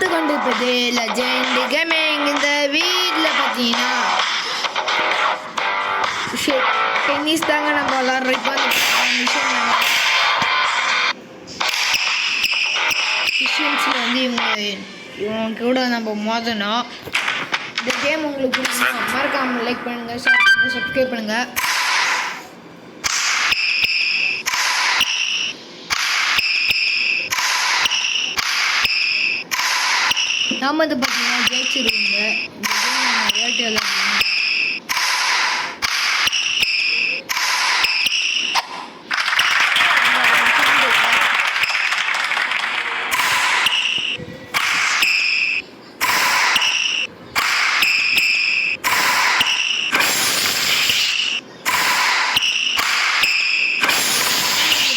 பார்த்து கொண்டிருப்பது legend gaming. இந்த வீட்டில் பார்த்தீங்கன்னா டென்னிஸ் தாங்க நம்ம விளாட்றோம். இப்போ மிஷின்ஸில் வந்து இவங்க கூட நம்ம மோதணும். இந்த கேம் உங்களுக்கு பிடிக்கும் மறக்காமல் லைக் பண்ணுங்கள், ஷேர் பண்ணுங்கள், சப்ஸ்கிரைப் பண்ணுங்கள். நாம் வந்து பார்த்தீங்கன்னா ஜெயிச்சிருவீங்க. இந்த கேம் நம்ம ஏர்டெல்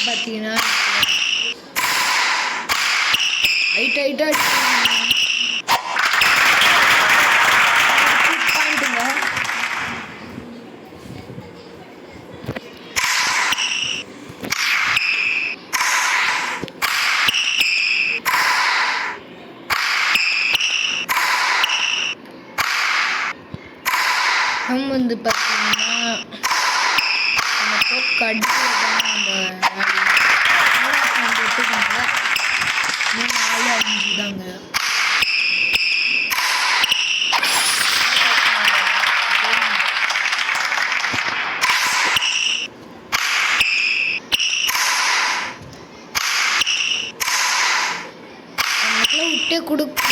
பார்த்தீங்கன்னா ஹைட்டாக நம்ம வந்து பார்த்தீங்கன்னா கடிச்சில் தான் நம்ம எடுத்துக்கோங்க. 3 4 5 தாங்க. நமக்குலாம் விட்டே கொடுக்குங்க.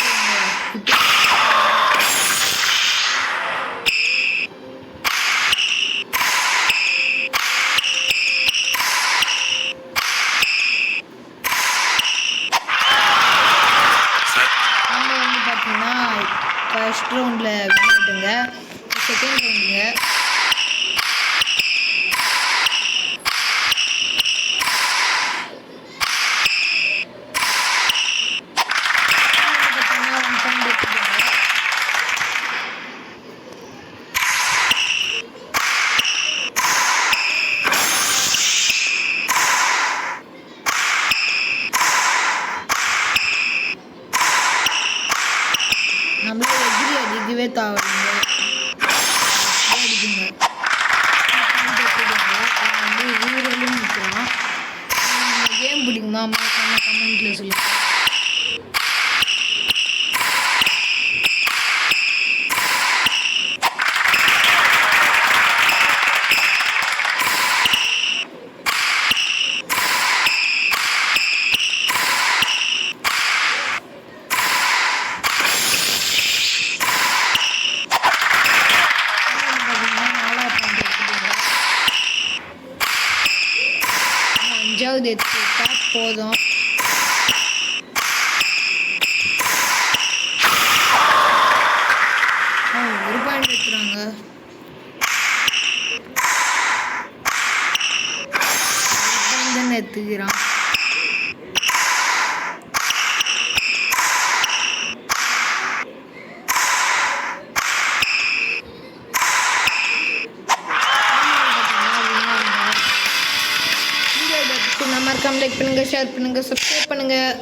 ஃபர்ஸ்ட் ரவுண்டில் விளையாட்டுங்க, செகண்ட் ரவுண்டுங்க. நம்மளே எகிரி அடிக்கவே தேவையில்லைங்க, அடிக்குங்க. வந்து ஊரெல்லாம் நிற்கிறோம். கேம் பிடிக்குமா மறக்காம கமெண்ட்டில் சொல்லுங்கள். அஞ்சாவது எடுத்துட்டா போதும். ஒரு பாயிண்ட் எடுத்துறாங்க. தானே எடுத்துக்கிறான். மறக்காம லைக் பண்ணுங்கள், ஷேர் பண்ணுங்கள், சப்ஸ்கிரைப் பண்ணுங்கள்.